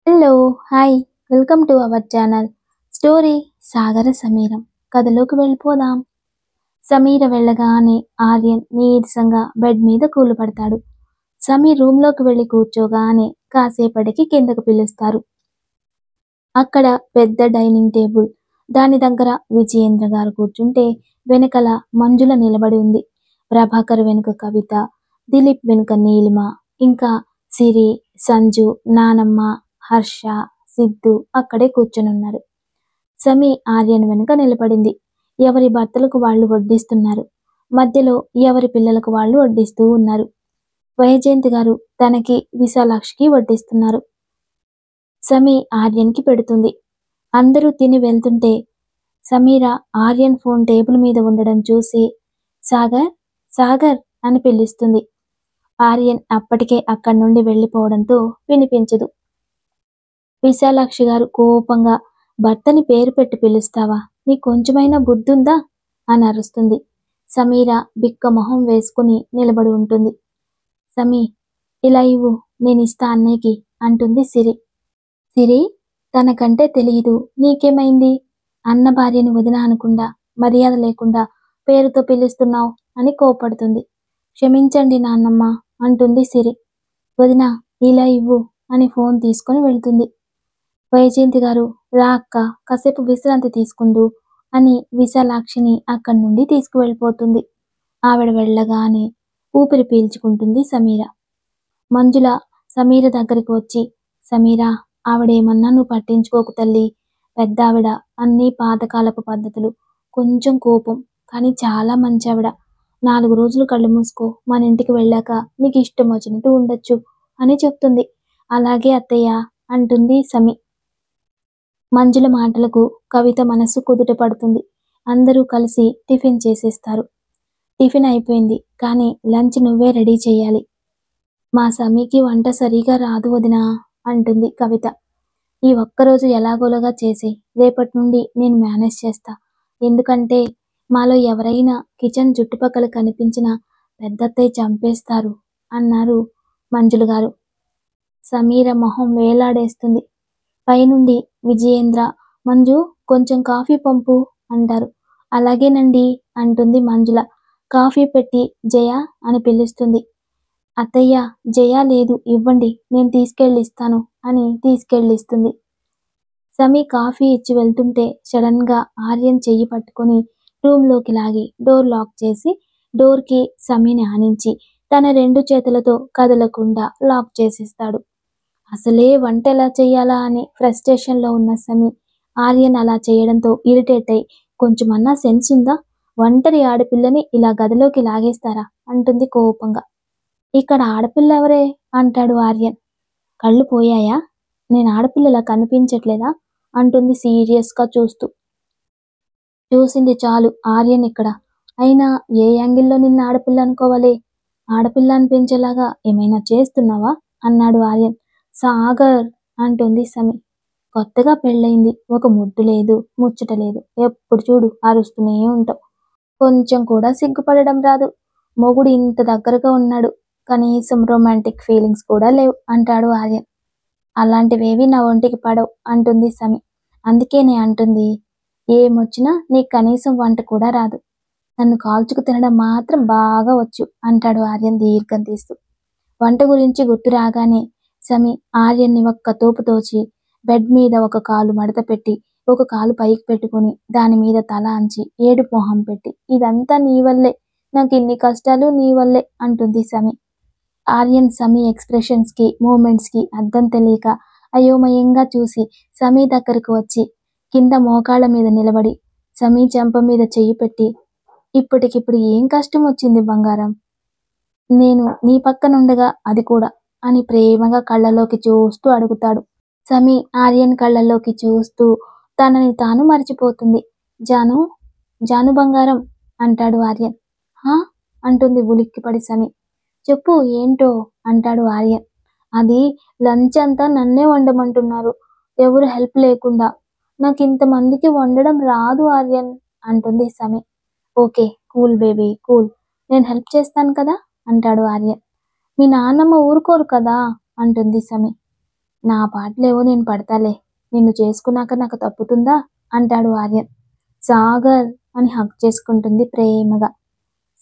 Hello, hi, welcome to our channel. Story సాగర సమీరం. కథలోకి వెళ్ళిపోదాం. సమీర వెళ్ళగానే ఆర్యన్ నీరసంగా బెడ్ మీద కూలిపడతాడు. సమీర్ రూమ్లోకి వెళ్ళి కూర్చోగానే కాసేపటికి కిందకు పిలుస్తారు. అక్కడ పెద్ద డైనింగ్ టేబుల్, దాని దగ్గర విజయేంద్ర గారు కూర్చుంటే వెనకల మంజుల నిలబడి ఉంది. ప్రభాకర్ వెనుక కవిత, దిలీప్ వెనుక నీలిమ, ఇంకా సిరి, సంజు, నానమ్మ, హర్ష, సిద్ధు అక్కడే కూర్చునున్నారు. సమీ ఆర్యన్ వెనుక నిలబడింది. ఎవరి భర్తలకు వాళ్ళు వడ్డిస్తున్నారు. మధ్యలో ఎవరి పిల్లలకు వాళ్ళు వడ్డిస్తూ ఉన్నారు. వైజయంతి గారు తనకి విశాలాక్షికి వడ్డిస్తున్నారు. సమీ ఆర్యన్కి పెడుతుంది. అందరూ తిని వెళ్తుంటే సమీర ఆర్యన్ ఫోన్ టేబుల్ మీద ఉండడం చూసి సాగర్ సాగర్ అని పిలుస్తుంది. ఆర్యన్ అప్పటికే అక్కడి నుండి వెళ్ళిపోవడంతో వినిపించదు. విశాలాక్షి గారు కోపంగా, భర్తని పేరు పెట్టి పిలుస్తావా, నీ కొంచెమైనా బుద్ధుందా అని అరుస్తుంది. సమీర బిక్క మొహం వేసుకుని నిలబడి ఉంటుంది. సమీ, ఇలా ఇవ్వు, నేనిస్తా అన్నయ్యకి అంటుంది సిరి. సిరి, తనకంటే తెలియదు, నీకేమైంది? అన్న భార్యని వదిన అనకుండా, మర్యాద లేకుండా పేరుతో పిలుస్తున్నావు అని కోపడుతుంది. క్షమించండి నాన్నమ్మ అంటుంది సిరి. వదిన, ఇలా ఇవ్వు అని ఫోన్ తీసుకొని వెళ్తుంది. వైజయంతి గారు, రా అక్క, కాసేపు విశ్రాంతి తీసుకుందు అని విశాలాక్షిని అక్కడి నుండి తీసుకువెళ్ళిపోతుంది. ఆవిడ వెళ్ళగానే ఊపిరి పీల్చుకుంటుంది సమీర. మంజుల సమీర దగ్గరికి వచ్చి, సమీరా, ఆవిడేమన్నా నువ్వు పట్టించుకోకు తల్లి, పెద్దావిడ, అన్నీ పాతకాలపు పద్ధతులు, కొంచెం కోపం, కానీ చాలా మంచి ఆవిడ. 4 రోజులు కళ్ళు మూసుకో, మన ఇంటికి వెళ్ళాక నీకు ఇష్టం వచ్చినట్టు ఉండొచ్చు అని చెప్తుంది. అలాగే అత్తయ్య అంటుంది సమీ. మంజుల మాటలకు కవిత మనస్సు కుదుట పడుతుంది. అందరూ కలిసి టిఫిన్ చేసేస్తారు. టిఫిన్ అయిపోయింది, కానీ లంచ్ నువ్వే రెడీ చెయ్యాలి. మా సమీకి వంట సరిగా రాదు వదినా అంటుంది కవిత. ఈ ఒక్కరోజు ఎలాగోలాగా చేసి రేపటి నుండి నేను మేనేజ్ చేస్తా. ఎందుకంటే మాలో ఎవరైనా కిచెన్ చుట్టుపక్కల కనిపించినా పెద్దత్తయ్య చంపేస్తారు అన్నారు మంజుల గారు. సమీర మొహం వేలాడేస్తుంది. పైనుండి విజయేంద్ర, మంజు, కొంచెం కాఫీ పంపు అంటారు. అలాగేనండి అంటుంది మంజుల. కాఫీ పెట్టి జయ అని పిలుస్తుంది. అత్తయ్య, జయ లేదు, ఇవ్వండి, నేను తీసుకెళ్ళిస్తాను అని తీసుకెళ్ళిస్తుంది. సమీ కాఫీ ఇచ్చి వెళ్తుంటే సడన్ గా ఆర్యన్ చెయ్యి పట్టుకొని రూమ్లోకి లాగి డోర్ లాక్ చేసి డోర్కి సమీని ఆనించి తన 2 చేతులతో కదలకుండా లాక్ చేసేస్తాడు. అసలే వంట ఎలా చెయ్యాలా అని ఫ్రస్ట్రేషన్లో ఉన్న సమీ ఆర్యన్ అలా చేయడంతో ఇరిటేట్ అయి, కొంచెమన్నా సెన్స్ ఉందా, ఒంటరి ఆడపిల్లని ఇలా గదిలోకి లాగేస్తారా అంటుంది కోపంగా. ఇక్కడ ఆడపిల్ల ఎవరే అంటాడు ఆర్యన్. కళ్ళు పోయాయా, నేను ఆడపిల్లలా కనిపించట్లేదా అంటుంది సీరియస్గా చూస్తూ. చూసింది చాలు ఆర్యన్ ఇక్కడ. అయినా ఏ యాంగిల్లో నిన్న ఆడపిల్ల అనుకోవాలే, ఆడపిల్ల అనిపించేలాగా ఏమైనా చేస్తున్నావా అన్నాడు ఆర్యన్. సాగర్ అంటుంది సమీ. కొత్తగా పెళ్ళయింది, ఒక ముద్దు లేదు, ముచ్చట లేదు, ఎప్పుడు చూడు అరుస్తూనే ఉంటావు, కొంచెం కూడా సిగ్గుపడడం రాదు. మొగుడు ఇంత దగ్గరగా ఉన్నాడు, కనీసం రొమాంటిక్ ఫీలింగ్స్ కూడా లేవు అంటాడు ఆర్యన్. అలాంటివేవి నా ఒంటికి పడవు అంటుంది సమీ. అందుకేనే అంటుంది, ఏమొచ్చినా నీకు కనీసం వంట కూడా రాదు, నన్ను కాల్చుకు తినడం మాత్రం బాగా వచ్చు అంటాడు ఆర్యన్ దీర్ఘం తీస్తూ. వంట గురించి గుర్తు రాగానే సమీ ఆర్యన్ని ఒక్క తోపు తోచి బెడ్ మీద ఒక కాలు మడత పెట్టి ఒక కాలు పైకి పెట్టుకుని దాని మీద తల అంచి ఏడుపు మొహం పెట్టి, ఇదంతా నీ వల్లే, నాకు ఇన్ని కష్టాలు నీ వల్లే అంటుంది సమీ. ఆర్యన్ సమీ ఎక్స్ప్రెషన్స్కి మూమెంట్స్కి అర్థం తెలియక అయోమయంగా చూసి సమీ దగ్గరకు వచ్చి కింద మోకాళ్ళ మీద నిలబడి సమీ చెంప మీద చెయ్యి పెట్టి, ఇప్పటికిప్పుడు ఏం కష్టం వచ్చింది బంగారం, నేను నీ పక్కనుండగా అది కూడా అని ప్రేమగా కళ్ళలోకి చూస్తూ అడుగుతాడు. సమీ ఆర్యన్ కళ్ళల్లోకి చూస్తూ తనని తాను మర్చిపోతుంది. జాను, జాను బంగారం అంటాడు ఆర్యన్. హా అంటుంది ఉలిక్కిపడి సమీ. చెప్పు ఏంటో అంటాడు ఆర్యన్. అది లంచ్ అంతా నన్నే వండమంటున్నారు, ఎవరు హెల్ప్ లేకుండా, నాకు ఇంతమందికి వండడం రాదు ఆర్యన్ అంటుంది సమీ. ఓకే, కూల్ బేబీ కూల్, నేను హెల్ప్ చేస్తాను కదా అంటాడు ఆర్యన్. మీ నాన్నమ్మ ఊరుకోరు కదా అంటుంది సమీ. నా పాటలేవో నేను పడతాలే, నిన్ను చేసుకున్నాక నాకు తప్పుతుందా అంటాడు ఆర్యన్. సాగర్ అని హక్ చేసుకుంటుంది ప్రేమగా.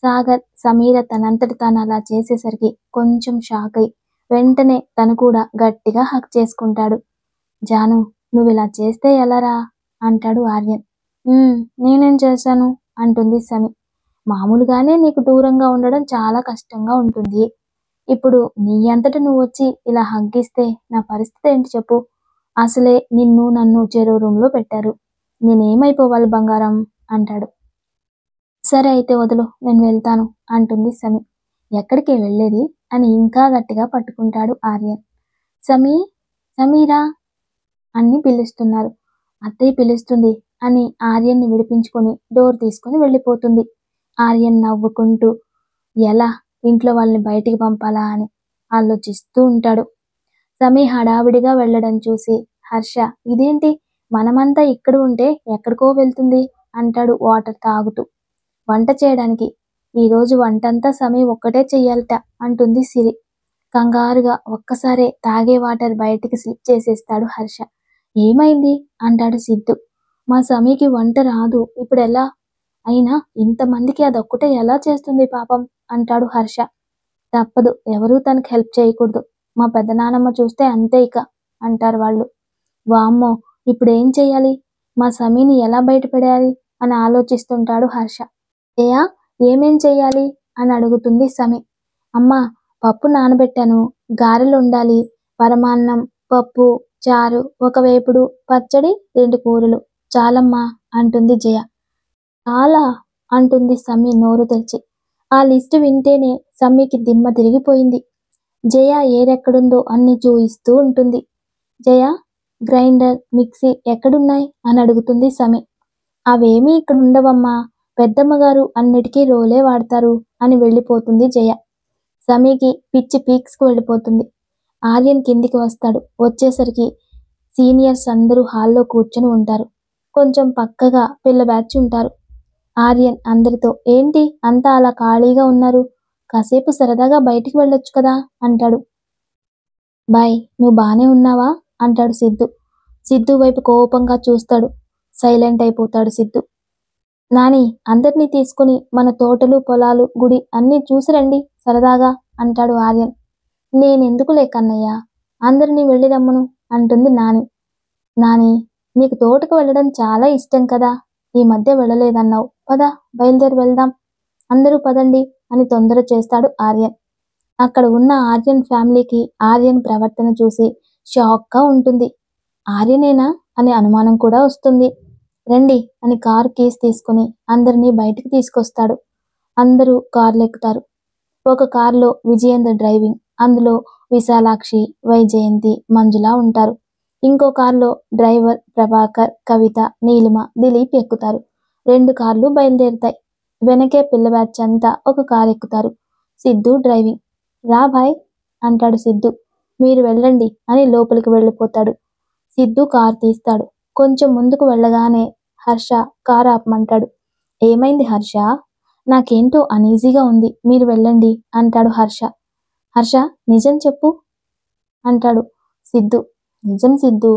సాగర్ సమీర తనంతట తాను అలా చేసేసరికి కొంచెం షాక్ అయి వెంటనే తను కూడా గట్టిగా హక్ చేసుకుంటాడు. జాను, నువ్విలా చేస్తే ఎలారా అంటాడు ఆర్యన్. నేనేం చేశాను అంటుంది సమి. మామూలుగానే నీకు దూరంగా ఉండడం చాలా కష్టంగా ఉంటుంది. ఇప్పుడు నీ అంతట నువ్వు వచ్చి ఇలా హగ్గిస్తే నా పరిస్థితి ఏంటి చెప్పు. అసలే నిన్ను నన్ను చెరో రూమ్లో పెట్టారు. నేనేమైపోవాలి బంగారం అంటాడు. సరే అయితే వదులు, నేను వెళ్తాను అంటుంది సమి. ఎక్కడికి వెళ్ళేది అని ఇంకా గట్టిగా పట్టుకుంటాడు ఆర్యన్. సమీ, సమీరా అని పిలుస్తున్నారు. అత్తయ్య పిలుస్తుంది అని ఆర్యన్ని విడిపించుకొని డోర్ తీసుకొని వెళ్ళిపోతుంది. ఆర్యన్ నవ్వుకుంటూ ఎలా ఇంట్లో వాళ్ళని బయటికి పంపాలా అని ఆలోచిస్తూ ఉంటాడు. సమీ హడావిడిగా వెళ్ళడం చూసి హర్ష, ఇదేంటి మనమంతా ఇక్కడ ఉంటే ఎక్కడికో వెళ్తుంది అంటాడు వాటర్ తాగుతూ. వంట చేయడానికి, ఈరోజు వంటంతా సమీ ఒక్కటే చెయ్యాలట అంటుంది సిరి. కంగారుగా ఒక్కసారే తాగే వాటర్ బయటికి స్లిప్ చేసేస్తాడు హర్ష. ఏమైంది అంటాడు సిద్ధు. మా సమీకి వంట రాదు, ఇప్పుడు ఎలా? అయినా ఇంతమందికి అదొక్కటే ఎలా చేస్తుంది పాపం అంటాడు హర్ష. తప్పదు, ఎవరూ తనకు హెల్ప్ చేయకూడదు, మా పెద్దనానమ్మ చూస్తే అంతే ఇక అంటారు వాళ్ళు. వామ్మో, ఇప్పుడేం చెయ్యాలి, మా సమీని ఎలా బయటపడేయాలి అని ఆలోచిస్తుంటాడు హర్ష. ఏయా, ఏమేం చెయ్యాలి అని అడుగుతుంది సమీ. అమ్మా, పప్పు నానబెట్టాను, గారెలు ఉండాలి, పరమాన్నం, పప్పు, చారు, ఒక వేపుడు, పచ్చడి, 2 కూరలు చాలమ్మా అంటుంది జయ. చాలా అంటుంది సమీ నోరు తెరిచి. ఆ లిస్టు వింటేనే సమ్మీకి దిమ్మ తిరిగిపోయింది. జయ ఏరెక్కడుందో అన్ని చూయిస్తూ ఉంటుంది. జయ, గ్రైండర్, మిక్సీ ఎక్కడున్నాయి అని అడుగుతుంది సమీ. అవేమీ ఇక్కడ ఉండవమ్మా, పెద్దమ్మగారు అన్నిటికీ రోలే వాడతారు అని వెళ్ళిపోతుంది జయ. సమీకి పిచ్చి పీక్స్కు వెళ్ళిపోతుంది. ఆర్యన్ కిందికి వస్తాడు. వచ్చేసరికి సీనియర్స్ అందరూ హాల్లో కూర్చొని ఉంటారు. కొంచెం పక్కగా పిల్ల బ్యాచ్ ఉంటారు. ఆర్యన్ అందరితో, ఏంటి అంతా అలా ఖాళీగా ఉన్నారు, కాసేపు సరదాగా బయటికి వెళ్ళొచ్చు కదా అంటాడు. బాయ్, నువ్వు బానే ఉన్నావా అంటాడు సిద్ధు. సిద్ధు వైపు కోపంగా చూస్తాడు. సైలెంట్ అయిపోతాడు సిద్ధు. నాని, అందరినీ తీసుకుని మన తోటలు, పొలాలు, గుడి అన్నీ చూసి రండి సరదాగా అంటాడు ఆర్యన్. నేనెందుకు లేకన్నయ్యా, అందరినీ వెళ్ళి రమ్మను అంటుంది నాని. నాని, నీకు తోటకు వెళ్ళడం చాలా ఇష్టం కదా, ఈ మధ్య వెళ్ళలేదన్నావు, పద బయలుదేరి వెళ్దాం, అందరూ పదండి అని తొందర చేస్తాడు ఆర్యన్. అక్కడ ఉన్న ఆర్యన్ ఫ్యామిలీకి ఆర్యన్ ప్రవర్తన చూసి షాక్గా ఉంటుంది. ఆర్యనేనా అనే అనుమానం కూడా వస్తుంది. రండి అని కారు కీస్ తీసుకుని అందరినీ బయటికి తీసుకొస్తాడు. అందరూ కార్లు ఎక్కుతారు. ఒక కారులో విజయేంద్ర డ్రైవింగ్, అందులో విశాలాక్షి, వైజయంతి, మంజుల ఉంటారు. ఇంకో కారులో డ్రైవర్ ప్రభాకర్, కవిత, నీలిమ, దిలీప్ ఎక్కుతారు. 2 కార్లు బయలుదేరుతాయి. వెనకే పిల్ల బ్యాచ్ అంతా ఒక కారు ఎక్కుతారు. సిద్ధు డ్రైవింగ్. రా భాయ్ అంటాడు సిద్ధు. మీరు వెళ్ళండి అని లోపలికి వెళ్ళిపోతాడు. సిద్ధు కారు తీస్తాడు. కొంచెం ముందుకు వెళ్ళగానే హర్ష కారు ఆపమంటాడు. ఏమైంది హర్ష, నాకేంటో అనీజీగా ఉంది, మీరు వెళ్ళండి అంటాడు హర్ష. హర్ష, నిజం చెప్పు అంటాడు సిద్ధు. నిజం సిద్ధు.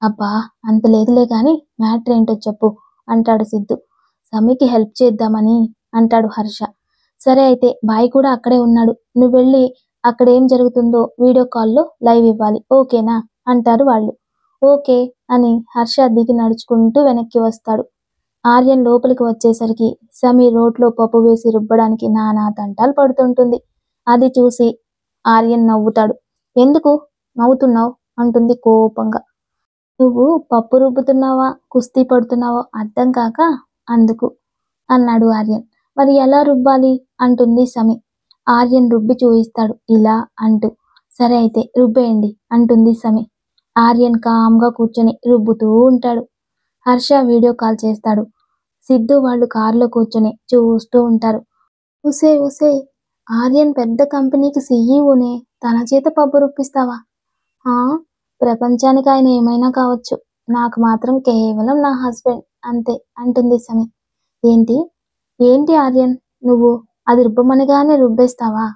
అబ్బా, అంత లేదులే గాని మ్యాటర్ ఏంటో చెప్పు అంటాడు సిద్ధు. సమీకి హెల్ప్ చేద్దామని అంటాడు హర్ష. సరే అయితే బాయ్ కూడా అక్కడే ఉన్నాడు, నువ్వు వెళ్ళి అక్కడేం జరుగుతుందో వీడియో కాల్లో లైవ్ ఇవ్వాలి, ఓకేనా అంటారు వాళ్ళు. ఓకే అని హర్ష దిగి నడుచుకుంటూ వెనక్కి వస్తాడు. ఆర్యన్ లోపలికి వచ్చేసరికి సమీ రోట్లో పప్పు వేసి రుబ్బడానికి నానా తంటాలు పడుతుంటుంది. అది చూసి ఆర్యన్ నవ్వుతాడు. ఎందుకు నవ్వుతున్నావు అంటుంది కోపంగా. నువ్వు పప్పు రుబ్బుతున్నావా కుస్తీ పడుతున్నావో అర్థం కాక అందుకు అన్నాడు ఆర్యన్. మరి ఎలా రుబ్బాలి అంటుంది సమీ. ఆర్యన్ రుబ్బి చూయిస్తాడు ఇలా అంటూ. సరే అయితే రుబ్బేయండి అంటుంది సమీ. ఆర్యన్ కామ్గా కూర్చొని రుబ్బుతూ ఉంటాడు. హర్ష వీడియో కాల్ చేస్తాడు. సిద్ధు వాళ్ళు కారులో కూర్చొని చూస్తూ ఉంటారు. ఉసే ఉసే, ఆర్యన్ పెద్ద కంపెనీకి సీఈఓనే, తన చేత పప్పు రుప్పిస్తావా? ప్రపంచానికి ఆయన ఏమైనా కావచ్చు, నాకు మాత్రం కేవలం నా హస్బెండ్ అంతే అంటుంది సమీ. ఏంటి ఏంటి ఆర్యన్, నువ్వు అది రుబ్బమనగానే రుబ్బేస్తావా?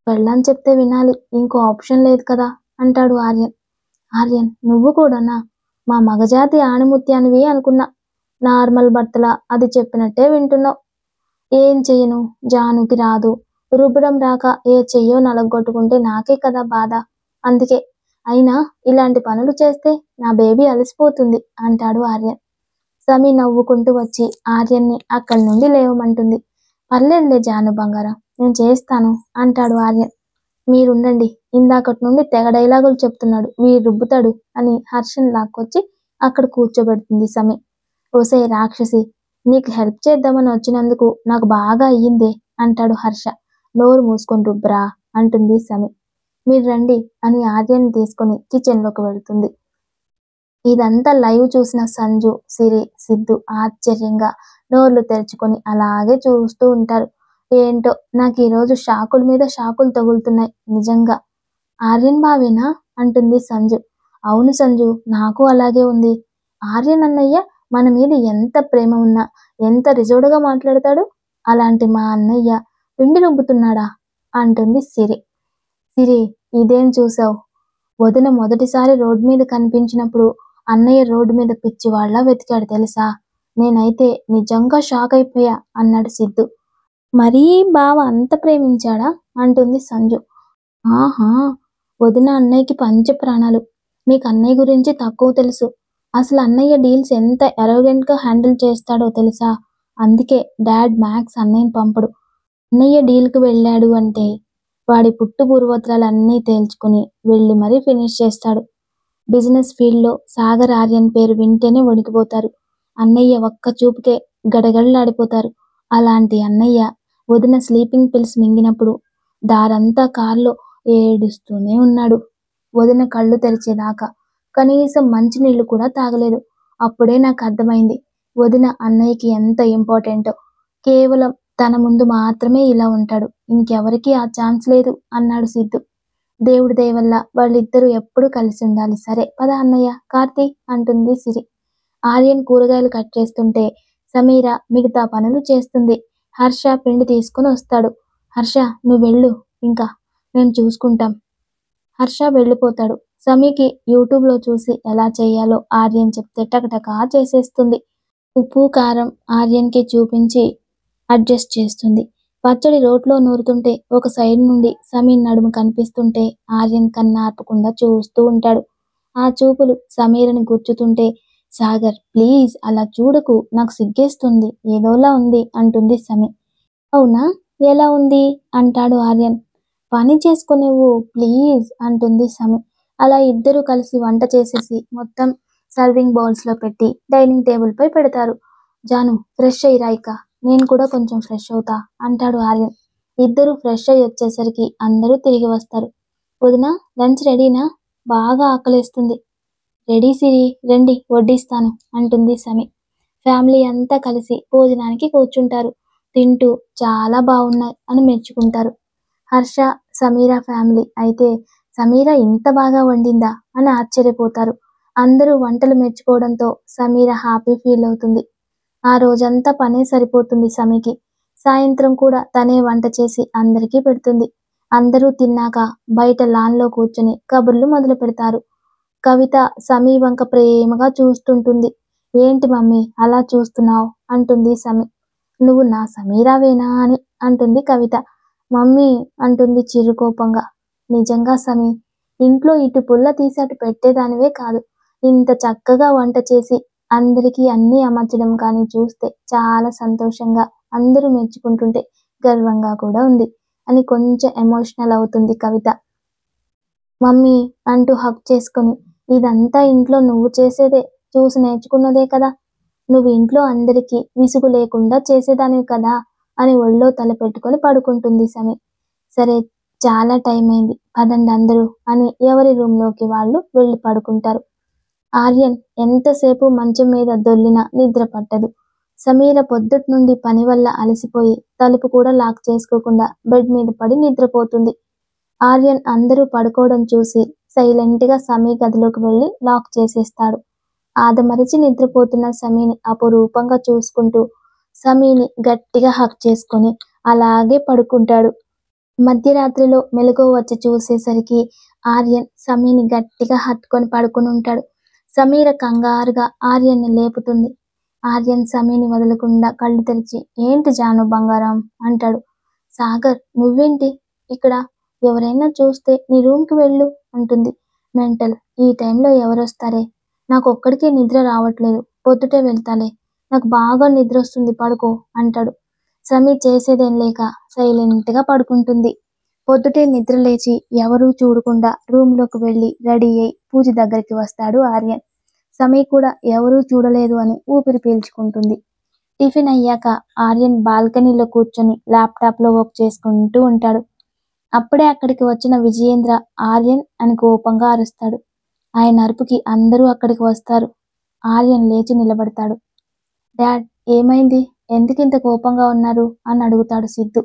పెళ్ళాం చెప్తే వినాలి, ఇంకో ఆప్షన్ లేదు కదా అంటాడు ఆర్యన్. ఆర్యన్, నువ్వు కూడానా? మా మగజాతి ఆణిముత్యానివి అనుకున్నా. నార్మల్ భర్తలా అది చెప్పినట్టే వింటున్నావు. ఏం చెయ్యను, జానుకి రాదు. రుబ్బడం రాక ఏ చెయ్యో నలగొట్టుకుంటే నాకే కదా బాధ. అందుకే. అయినా ఇలాంటి పనులు చేస్తే నా బేబీ అలసిపోతుంది అంటాడు ఆర్యన్. సమీ నవ్వుకుంటూ వచ్చి ఆర్యన్ని అక్కడి నుండి లేవమంటుంది. పర్లేదులే జాను బంగారం, నేను చేస్తాను అంటాడు ఆర్యన్. మీరుండండి, ఇందాకటి నుండి తెగ డైలాగులు చెప్తున్నాడు, వీడు రుబ్బుతాడు అని హర్షని లాక్కొచ్చి అక్కడ కూర్చోబెడుతుంది సమీ. ఓసే రాక్షసి, నీకు హెల్ప్ చేద్దామని వచ్చినందుకు నాకు బాగా అయ్యిందే అంటాడు హర్ష. నోరు మూసుకొని రుబ్బరా అంటుంది సమీ. మీరు రండి అని ఆర్యన్ని తీసుకొని కిచెన్లోకి వెళ్తుంది. ఇదంతా లైవ్ చూసిన సంజు, సిరి, సిద్ధు ఆశ్చర్యంగా నోర్లు తెరుచుకొని అలాగే చూస్తూ ఉంటారు. ఏంటో నాకు ఈరోజు షాకుల మీద షాకులు తగులుతున్నాయి నిజంగా. ఆర్యన్ బావేనా అంటుంది సంజు. అవును సంజు, నాకు అలాగే ఉంది. ఆర్యన్ అన్నయ్య మన మీద ఎంత ప్రేమ ఉన్నా ఎంత రిజర్వ్డ్గా మాట్లాడతాడు. అలాంటి మా అన్నయ్య పిండి రుబ్బుతున్నాడా అంటుంది సిరి. సిరి, ఇదేం చూసావు? వదిన మొదటిసారి రోడ్డు మీద కనిపించినప్పుడు అన్నయ్య రోడ్డు మీద పిచ్చివాళ్ళ వెతికాడు తెలుసా. నేనైతే నిజంగా షాక్ అయిపోయా అన్నాడు సిద్ధు. మరీ బావ అంత ప్రేమించాడా అంటుంది సంజు. ఆహా, వదిన అన్నయ్యకి పంచ ప్రాణాలు. మీకు అన్నయ్య గురించి తక్కువ తెలుసు. అసలు అన్నయ్య డీల్స్ ఎంత ఎరోగెంట్గా హ్యాండిల్ చేస్తాడో తెలుసా. అందుకే డాడ్ మ్యాక్స్ అన్నయ్యని పంపడు. అన్నయ్య డీల్కి వెళ్ళాడు అంటే వాడి పుట్టు పూర్వోత్తరాలన్నీ తేల్చుకుని వెళ్ళి మరీ ఫినిష్ చేస్తాడు. బిజినెస్ ఫీల్డ్లో సాగర్ ఆర్యన్ పేరు వింటేనే వణికిపోతారు. అన్నయ్య ఒక్క చూపుకే గడగడలాడిపోతారు. అలాంటి అన్నయ్య వదిన స్లీపింగ్ పిల్స్ మింగినప్పుడు దారంతా కార్లో ఏడుస్తూనే ఉన్నాడు. వదిన కళ్ళు తెరిచేదాకా కనీసం మంచినీళ్ళు కూడా తాగలేదు. అప్పుడే నాకు అర్థమైంది వదిన అన్నయ్యకి ఎంత ఇంపార్టెంటో. కేవలం తన ముందు మాత్రమే ఇలా ఉంటాడు, ఇంకెవరికీ ఆ ఛాన్స్ లేదు అన్నాడు సిద్ధు. దేవుడి దయ వల్ల వాళ్ళిద్దరూ ఎప్పుడూ కలిసి ఉండాలి. సరే పద అన్నయ్య, కార్తీ అంటుంది సిరి. ఆర్యన్ కూరగాయలు కట్ చేస్తుంటే సమీర మిగతా పనులు చేస్తుంది. హర్ష పిండి తీసుకుని వస్తాడు. హర్ష, నువ్వు వెళ్ళు, ఇంకా నేను చూసుకుంటాం. హర్ష వెళ్ళిపోతాడు. సమీకి యూట్యూబ్లో చూసి ఎలా చేయాలో ఆర్యన్ చెప్తే టకటకా చేసేస్తుంది. ఉప్పు కారం ఆర్యన్కి చూపించి అడ్జస్ట్ చేస్తుంది. పచ్చడి రోట్లో నూరుతుంటే ఒక సైడ్ నుండి సమీ నడుము కనిపిస్తుంటే ఆర్యన్ కన్నా ఆర్పకుండా చూస్తూ ఉంటాడు. ఆ చూపులు సమీరని గుచ్చుతుంటే, సాగర్ ప్లీజ్ అలా చూడకు, నాకు సిగ్గేస్తుంది, ఏదోలా ఉంది అంటుంది సమీ. అవునా, ఎలా ఉంది అంటాడు ఆర్యన్. పని చేసుకునేవు ప్లీజ్ అంటుంది సమీ. అలా ఇద్దరూ కలిసి వంట చేసేసి మొత్తం సర్వింగ్ బౌల్స్లో పెట్టి డైనింగ్ టేబుల్పై పెడతారు. జాను, ఫ్రెష్ అయ్యి రాయిక, నేను కూడా కొంచెం ఫ్రెష్ అవుతా అంటాడు ఆర్యన్. ఇద్దరు ఫ్రెష్ అయ్యి వచ్చేసరికి అందరూ తిరిగి వస్తారు. వదిన, లంచ్ రెడీనా? బాగా ఆకలేస్తుంది. రెడీ సిరి, రండి వడ్డిస్తాను అంటుంది సమీ. ఫ్యామిలీ అంతా కలిసి భోజనానికి కూర్చుంటారు. తింటూ చాలా బాగున్నాయి అని మెచ్చుకుంటారు. హర్ష, సమీర ఫ్యామిలీ అయితే సమీర ఇంత బాగా వండిందా అని ఆశ్చర్యపోతారు. అందరూ వంటలు మెచ్చుకోవడంతో సమీర హ్యాపీ ఫీల్ అవుతుంది. ఆ రోజంతా పనే సరిపోతుంది సమీకి. సాయంత్రం కూడా తనే వంట చేసి అందరికీ పెడుతుంది. అందరూ తిన్నాక బయట లాన్లో కూర్చుని కబుర్లు మొదలు పెడతారు. కవిత సమీ వంక ప్రేమగా చూస్తుంటుంది. ఏంటి మమ్మీ అలా చూస్తున్నావు అంటుంది సమీ. నువ్వు నా సమీరావేనా అని అంటుంది కవిత. మమ్మీ అంటుంది చిరుకోపంగా. నిజంగా సమీ, ఇంట్లో ఇటు పుల్ల తీసి అటు పెట్టేదానివే కాదు, ఇంత చక్కగా వంట చేసి అందరికీ అన్నీ అమర్చడం కానీ చూస్తే చాలా సంతోషంగా, అందరూ మెచ్చుకుంటుంటే గర్వంగా కూడా ఉంది అని కొంచెం ఎమోషనల్ అవుతుంది కవిత. మమ్మీ అంటూ హక్ చేసుకొని, ఇదంతా ఇంట్లో నువ్వు చేసేదే, చూసి నేర్చుకున్నదే కదా, నువ్వు ఇంట్లో అందరికీ విసుగు లేకుండా చేసేదానివి కదా అని ఒళ్ళో తల పెట్టుకొని పడుకుంటుంది సమీ. సరే, చాలా టైం అయింది, పదండి అందరూ అని ఎవరి రూమ్లోకి వాళ్ళు వెళ్ళి పడుకుంటారు. ఆర్యన్ ఎంతసేపు మంచం మీద దొల్లినా నిద్ర పట్టదు. సమీర పొద్దుటి నుండి పని వల్ల అలసిపోయి తలుపు కూడా లాక్ చేసుకోకుండా బెడ్ మీద పడి నిద్రపోతుంది. ఆర్యన్ అందరూ పడుకోవడం చూసి సైలెంట్గా సమీ గదిలోకి వెళ్ళి లాక్ చేసేస్తాడు. ఆదమరిచి నిద్రపోతున్న సమీని అపురూపంగా చూసుకుంటూ సమీని గట్టిగా హక్ చేసుకొని అలాగే పడుకుంటాడు. మధ్యరాత్రిలో మెలకువ వచ్చి చూసేసరికి ఆర్యన్ సమీని గట్టిగా హత్తుకొని పడుకుని ఉంటాడు. సమీర కంగారుగా ఆర్యన్ని లేపుతుంది. ఆర్యన్ సమీని వదలకుండా కళ్ళు తెరిచి, ఏంటి జాను బంగారం అంటాడు. సాగర్, నువ్వేంటి ఇక్కడ? ఎవరైనా చూస్తే నీ రూమ్కి వెళ్ళు అంటుంది. మెంటల్, ఈ టైంలో ఎవరొస్తారే? నాకు ఒక్కడికే నిద్ర రావట్లేదు, పొద్దుటే వెళ్తాలే, నాకు బాగా నిద్ర వస్తుంది, పడుకో అంటాడు. సమీ చేసేదేం లేక సైలెంట్గా పడుకుంటుంది. పొద్దుటే నిద్ర లేచి ఎవరూ చూడకుండా రూమ్లోకి వెళ్ళి రెడీ అయి పూజ దగ్గరికి వస్తాడు ఆర్యన్. సమీ కూడా ఎవరూ చూడలేదు అని ఊపిరి పీల్చుకుంటుంది. టిఫిన్ అయ్యాక ఆర్యన్ బాల్కనీలో కూర్చొని ల్యాప్టాప్లో వర్క్ చేసుకుంటూ ఉంటాడు. అప్పుడే అక్కడికి వచ్చిన విజయేంద్ర ఆర్యన్ అని కోపంగా అరుస్తాడు. ఆయన అరుపుకి అందరూ అక్కడికి వస్తారు. ఆర్యన్ లేచి నిలబడతాడు. డాడ్, ఏమైంది? ఎందుకింత కోపంగా ఉన్నారు అని అడుగుతాడు సిద్ధు.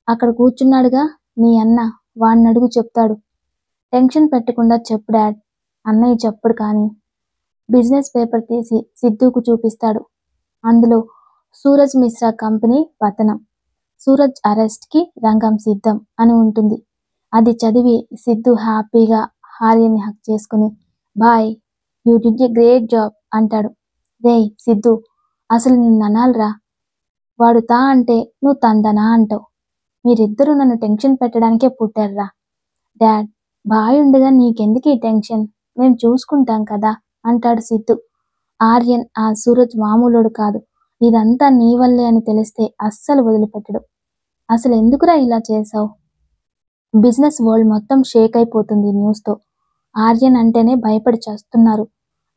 అక్కడ కూర్చున్నాడుగా నీ అన్న, వాణ్ణడుగు చెప్తాడు. టెన్షన్ పెట్టకుండా చెప్పు డాడ్. అన్నయ్య చెప్పడు కానీ బిజినెస్ పేపర్ తీసి సిద్ధుకు చూపిస్తాడు. అందులో సూరజ్ మిశ్రా కంపెనీ పతనం, సూరజ్ అరెస్ట్కి రంగం సిద్ధం అని ఉంటుంది. అది చదివి సిద్ధు హ్యాపీగా ఆర్యన్ని హక్ చేసుకుని, boy, you did a great job అంటాడు. రేయ్ సిద్ధు, అసలు నిన్ను అనాలిరా. వాడు తా అంటే నువ్వు తందనా అంటావు. మీరిద్దరూ నన్ను టెన్షన్ పెట్టడానికే పుట్టారురా. డాడ్, బాయ్ ఉండగా నీకెందుకు ఈ టెన్షన్? మేము చూసుకుంటాం కదా అంటాడు సిద్ధు. ఆర్యన్ ఆ సూరజ్ మామూలుడు కాదు, ఇదంతా నీ వల్లే అని తెలిస్తే అస్సలు వదిలిపెట్టడు. అసలు ఎందుకురా ఇలా చేశావు? బిజినెస్ వరల్డ్ మొత్తం షేక్ అయిపోతుంది న్యూస్తో. ఆర్యన్ అంటేనే భయపడి చేస్తున్నారు.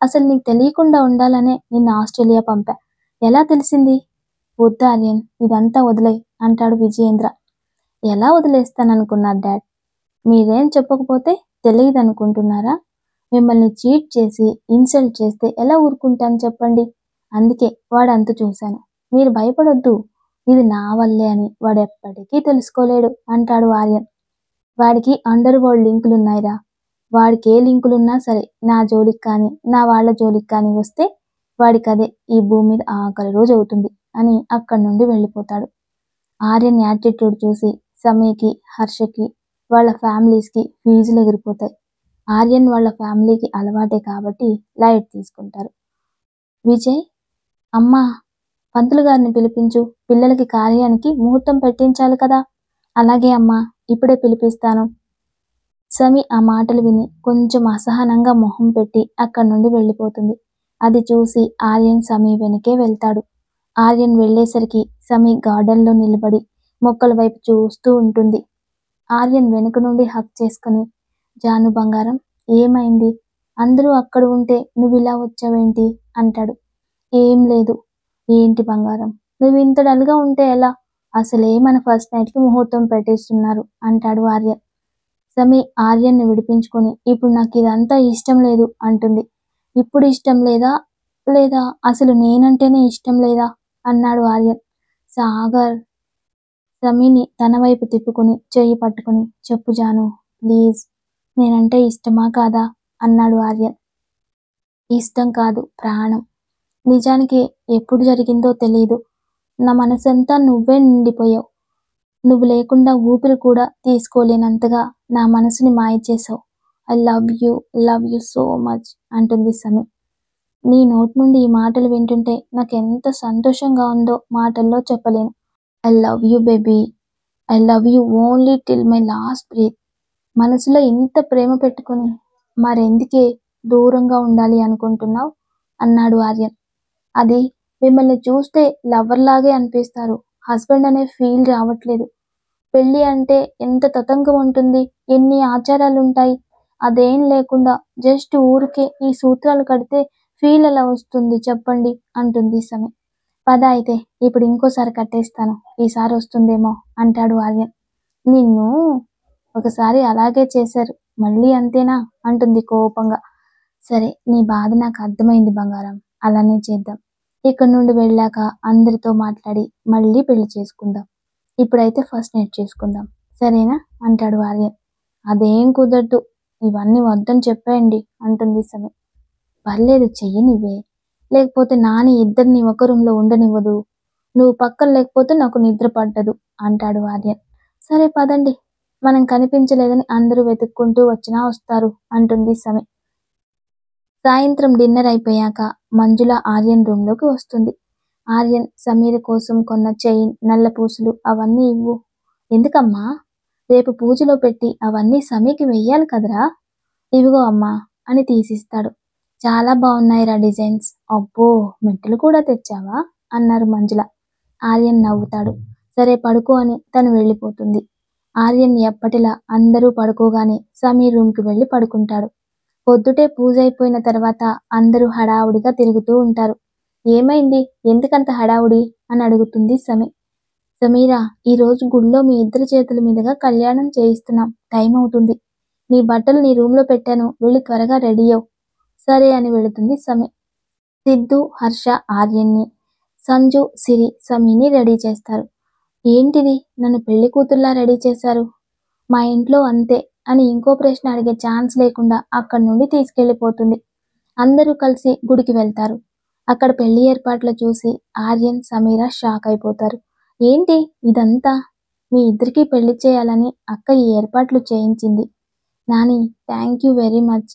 అసలు నీకు తెలియకుండా ఉండాలనే నిన్ను ఆస్ట్రేలియా పంపా. ఎలా తెలిసింది? వద్దు ఆర్యన్, ఇదంతా వదిలే అంటాడు విజయేంద్ర. ఎలా వదిలేస్తాననుకున్నారు డాడ్? మీరేం చెప్పకపోతే తెలియదు అనుకుంటున్నారా? మిమ్మల్ని చీట్ చేసి ఇన్సల్ట్ చేస్తే ఎలా ఊరుకుంటాను చెప్పండి. అందుకే వాడంతు చూశాను. మీరు భయపడొద్దు, ఇది నా వల్లే అని వాడు ఎప్పటికీ తెలుసుకోలేడు అంటాడు ఆర్యన్. వాడికి అండర్ వరల్డ్ లింకులున్నాయిరా. వాడికి ఏ లింకులున్నా సరే నా జోలికి కానీ నా వాళ్ళ జోలికి కానీ వస్తే వాడికి అదే ఈ భూమి మీద ఆఖరి రోజు అవుతుంది అని అక్కడి నుండి వెళ్ళిపోతాడు. ఆర్యన్ యాటిట్యూడ్ చూసి సమీకి, హర్షకి, వాళ్ళ ఫ్యామిలీస్కి ఫీజులు ఎగిరిపోతాయి. ఆర్యన్ వాళ్ళ ఫ్యామిలీకి అలవాటే కాబట్టి లైట్ తీసుకుంటారు. విజయ్, అమ్మా, పంతులు గారిని పిలిపించు, పిల్లలకి కార్యానికి ముహూర్తం పెట్టించాలి కదా. అలాగే అమ్మా, ఇప్పుడే పిలిపిస్తాను. సమీ ఆ మాటలు విని కొంచెం అసహనంగా మొహం పెట్టి అక్కడి నుండి వెళ్ళిపోతుంది. అది చూసి ఆర్యన్ సమీ వెనకే వెళ్తాడు. ఆర్యన్ వెళ్ళేసరికి సమీ గార్డెన్లో నిలబడి మొక్కల వైపు చూస్తూ ఉంటుంది. ఆర్యన్ వెనుక నుండి హక్ చేసుకుని, జాను బంగారం, ఏమైంది? అందరూ అక్కడ ఉంటే నువ్వు ఇలా వచ్చావేంటి అంటాడు. ఏం లేదు. ఏంటి బంగారం, నువ్వు ఇంత డల్గా ఉంటే ఎలా? అసలే మన ఫస్ట్ నైట్కి ముహూర్తం పెట్టేస్తున్నారు అంటాడు ఆర్యన్. సమీ ఆర్యన్ని విడిపించుకొని, ఇప్పుడు నాకు ఇదంతా ఇష్టం లేదు అంటుంది. ఇప్పుడు ఇష్టం లేదా, లేదా అసలు నేనంటేనే ఇష్టం లేదా అన్నాడు ఆర్యన్. సాగర్ సమీని తన వైపు తిప్పుకుని చెయ్యి పట్టుకుని, చెప్పు జాను ప్లీజ్, నేనంటే ఇష్టమా కాదా అన్నాడు ఆర్యన్. ఇష్టం కాదు, ప్రాణం. నిజానికి ఎప్పుడు జరిగిందో తెలీదు. నా మనసంతా నువ్వే నిండిపోయావు. నువ్వు లేకుండా ఊపిరి కూడా తీసుకోలేనంతగా నా మనసుని మాయ చేసావు. I love you so much అంటుంది సమీ. నీ నోటి నుండి ఈ మాటలు వింటుంటే నాకు ఎంత సంతోషంగా ఉందో మాటల్లో చెప్పలేను. I love you baby, I love you only till my last breath. మనసులో ఇంత ప్రేమ పెట్టుకుని మరెందుకే దూరంగా ఉండాలి అనుకుంటున్నావు అన్నాడు ఆర్యన్. అది మిమ్మల్ని చూస్తే లవర్లాగే అనిపిస్తారు, హస్బెండ్ అనే ఫీల్ రావట్లేదు. పెళ్ళి అంటే ఎంత తతంగం ఉంటుంది, ఎన్ని ఆచారాలు ఉంటాయి. అదేం లేకుండా జస్ట్ ఊరికే ఈ సూత్రాలు కడితే ఫీల్ ఎలా వస్తుంది చెప్పండి అంటుంది సమీ. పద అయితే, ఇప్పుడు ఇంకోసారి కట్టేస్తాను, ఈసారి వస్తుందేమో అంటాడు ఆర్యన్. నిన్ను ఒకసారి అలాగే చేశారు, మళ్ళీ అంతేనా అంటుంది కోపంగా. సరే, నీ బాధ నాకు అర్థమైంది బంగారం, అలానే చేద్దాం. ఇక్కడ నుండి వెళ్ళాక అందరితో మాట్లాడి మళ్ళీ పెళ్లి చేసుకుందాం. ఇప్పుడైతే ఫస్ట్ నైట్ చేసుకుందాం, సరేనా అంటాడు ఆర్యన్. అదేం కుదరదు, ఇవన్నీ వద్దని చెప్పేయండి అంటుంది సమీ. పర్లేదు, చెయ్యనివ్వే, లేకపోతే నాని ఇద్దరిని ఒక రూమ్లో ఉండనివ్వదు. నువ్వు పక్కన లేకపోతే నాకు నిద్ర పడ్డదు అంటాడు ఆర్యన్. సరే పదండి, మనం కనిపించలేదని అందరూ వెతుక్కుంటూ వచ్చినా వస్తారు అంటుంది సమి. సాయంత్రం డిన్నర్ అయిపోయాక మంజుల ఆర్యన్ రూమ్లోకి వస్తుంది. ఆర్యన్ సమీర కోసం కొన్న చైన్, నల్ల పూసలు అవన్నీ ఇవ్వు. ఎందుకమ్మా? రేపు పూజలో పెట్టి అవన్నీ సమీకి వెయ్యాలి కదరా. ఇవిగో అమ్మా అని తీసిస్తాడు. చాలా బాగున్నాయిరా డిజైన్స్. అబ్బో, మెట్టలు కూడా తెచ్చావా అన్నారు మంజుల. ఆర్యన్ నవ్వుతాడు. సరే పడుకో అని తను వెళ్ళిపోతుంది. ఆర్యన్ ఎప్పటిలా అందరూ పడుకోగానే సమీర్ రూమ్కి వెళ్ళి పడుకుంటాడు. పొద్దుటే పూజ అయిపోయిన తర్వాత అందరూ హడావుడిగా తిరుగుతూ ఉంటారు. ఏమైంది, ఎందుకంత హడావుడి అని అడుగుతుంది సమి. సమీరా, ఈరోజు గుళ్ళో మీ ఇద్దరి చేతుల మీదుగా కళ్యాణం చేయిస్తున్నాం. టైం అవుతుంది. నీ బట్టలు నీ రూమ్లో పెట్టాను, వెళ్ళి త్వరగా రెడీ అవ్వు. సరే అని వెళుతుంది సమి. సిద్ధు, హర్ష ఆర్యన్ని, సంజు, సిరి సమీని రెడీ చేస్తారు. ఏంటిది, నన్ను పెళ్లి కూతుర్లా రెడీ చేశారు? మా ఇంట్లో అంతే అని ఇంకో ప్రశ్న అడిగే ఛాన్స్ లేకుండా అక్కడి నుండి తీసుకెళ్లిపోతుంది. అందరూ కలిసి గుడికి వెళ్తారు. అక్కడ పెళ్లి ఏర్పాట్లు చూసి ఆర్యన్, సమీర షాక్ అయిపోతారు. ఏంటి ఇదంతా? మీ ఇద్దరికీ పెళ్లి చేయాలని అక్క ఈ ఏర్పాట్లు చేయించింది. Nani, thank you very much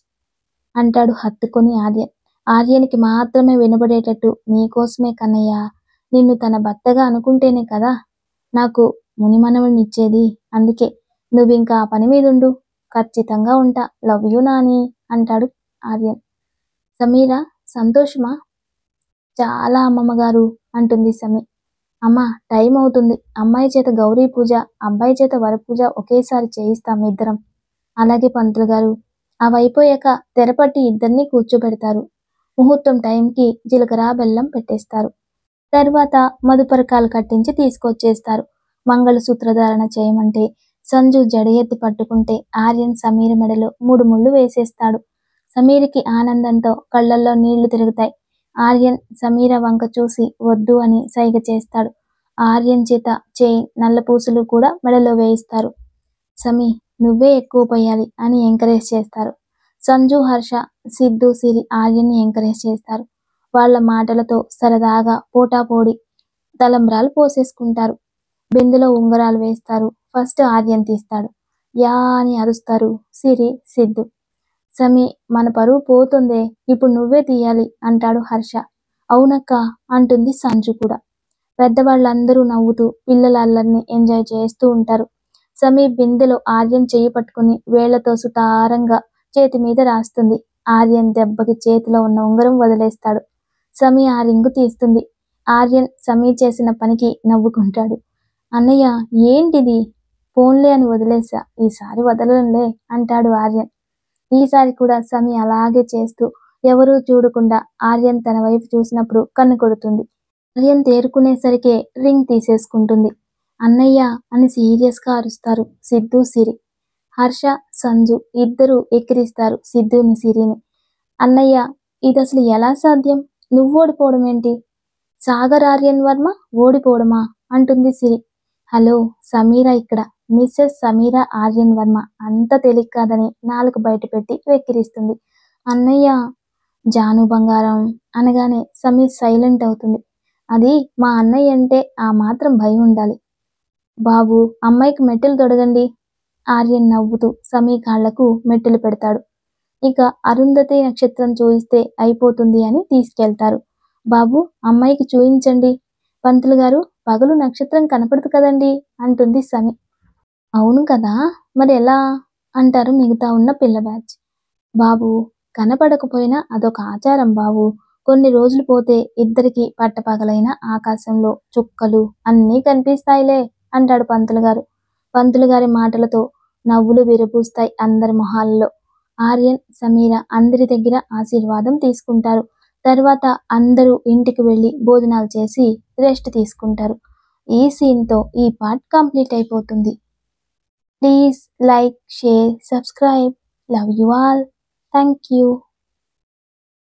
అంటాడు హత్తుకొని ఆర్యన్. ఆర్యన్కి మాత్రమే వినబడేటట్టు, నీకోసమే కన్నయ్య, నిన్ను తన భర్తగా అనుకుంటేనే కదా నాకు మునిమనవనిచ్చేది. అందుకే నువ్వింకా ఆ పని మీదుండు. ఖచ్చితంగా ఉంటా. లవ్ యూ నాని అంటాడు ఆర్యన్. సమీర, సంతోషమా? చాలా అమ్మమ్మగారు అంటుంది సమి. అమ్మ, టైం అవుతుంది. అమ్మాయి చేత గౌరీ పూజ, అబ్బాయి చేత వరపూజ ఒకేసారి చేయిస్తాం ఇద్దరం. అలాగే పంతులు గారు. అవైపోయాక తెరపట్టి ఇద్దరిని కూర్చోబెడతారు. ముహూర్తం టైంకి జీలకర్ర బెల్లం పెట్టేస్తారు. తర్వాత మధుపరకాలు కట్టించి తీసుకొచ్చేస్తారు. మంగళసూత్రధారణ చేయమంటే సంజు జడ ఎత్తి పట్టుకుంటే ఆర్యన్ సమీర మెడలో 3 ముళ్ళు వేసేస్తాడు. సమీరికి ఆనందంతో కళ్ళల్లో నీళ్లు తిరుగుతాయి. ఆర్యన్ సమీర వంక చూసి వద్దు అని సైగ చేస్తాడు. ఆర్యన్ చేత చైన్, నల్ల పూసలు కూడా మెడలో వేయిస్తారు. సమీ, నువ్వే ఎక్కువ పోయాలి అని ఎంకరేజ్ చేస్తారు. సంజు, హర్ష, సిద్ధు, సిరి ఆర్యన్ని ఎంకరేజ్ చేస్తారు. వాళ్ళ మాటలతో సరదాగా పోటాపోడి తలంబ్రాలు పోసేసుకుంటారు. బిందులో ఉంగరాలు వేస్తారు. ఫస్ట్ ఆర్యన్ తీస్తాడు. యా అని అరుస్తారు సిరి, సిద్ధు. సమీ, మన పరువు పోతుందే, ఇప్పుడు నువ్వే తీయాలి అంటాడు హర్ష. అవునక్క అంటుంది సంజు కూడా. పెద్దవాళ్ళందరూ నవ్వుతూ పిల్లల అల్లరిని ఎంజాయ్ చేస్తూ ఉంటారు. సమీ బిందెలో ఆర్యన్ చెయ్యి పట్టుకుని వేళ్లతో సుతారంగా చేతి మీద రాస్తుంది. ఆర్యన్ దెబ్బకి చేతిలో ఉన్న ఉంగరం వదిలేస్తాడు. సమీ ఆ రింగు తీస్తుంది. ఆర్యన్ సమీ చేసిన పనికి నవ్వుకుంటాడు. అన్నయ్య, ఏంటిది? ఫోన్లే అని వదిలేసా, ఈసారి వదలంలే అంటాడు ఆర్యన్. ఈసారి కూడా సమీ అలాగే చేస్తూ ఎవరూ చూడకుండా ఆర్యన్ తన వైపు చూసినప్పుడు కన్ను కొడుతుంది. ఆర్యన్ తేరుకునేసరికే రింగ్ తీసేసుకుంటుంది. అన్నయ్య అని సీరియస్గా అరుస్తారు సిద్ధు, సిరి. హర్ష, సంజు ఇద్దరూ ఎక్కిరిస్తారు సిద్ధుని, సిరిని. అన్నయ్య, ఇది అసలు ఎలా సాధ్యం? నువ్వు ఓడిపోవడం ఏంటి? సాగర్ ఆర్యన్ వర్మ ఓడిపోవడమా అంటుంది సిరి. హలో, సమీరా ఇక్కడ, మిస్సెస్ సమీరా ఆర్యన్ వర్మ. అంత తేలిక కాదని నాలుగు బయట పెట్టి వెక్కిరిస్తుంది. అన్నయ్య, జాను బంగారం అనగానే సమీర్ సైలెంట్ అవుతుంది. అది మా అన్నయ్య అంటే ఆ మాత్రం భయం ఉండాలి. బాబు, అమ్మాయికి మెట్టెలు తొడగండి. ఆర్యన్ నవ్వుతూ సమీ కాళ్లకు మెట్టెలు పెడతాడు. ఇక అరుంధతి నక్షత్రం చూయిస్తే అయిపోతుంది అని తీసుకెళ్తారు. బాబు, అమ్మాయికి చూయించండి. పంతులు గారు, పగలు నక్షత్రం కనపడదు కదండి అంటుంది సమి. అవును కదా, మరి ఎలా అంటారు మిగతా ఉన్న పిల్ల బ్యాచ్. బాబు, కనపడకపోయినా అదొక ఆచారం బాబు. కొన్ని రోజులు పోతే ఇద్దరికి పట్టపగలైన ఆకాశంలో చుక్కలు అన్నీ కనిపిస్తాయిలే అంటాడు పంతులు గారు. పంతులు గారి మాటలతో నవ్వులు విరబూస్తాయి అందరి మొహాల్లో. ఆర్యన్, సమీర అందరి దగ్గర ఆశీర్వాదం తీసుకుంటారు. తర్వాత అందరూ ఇంటికి వెళ్ళి భోజనాలు చేసి రెస్ట్ తీసుకుంటారు. ఈ సీన్తో ఈ పార్ట్ కంప్లీట్ అయిపోతుంది. Please like, share, subscribe. Love you all. Thank you.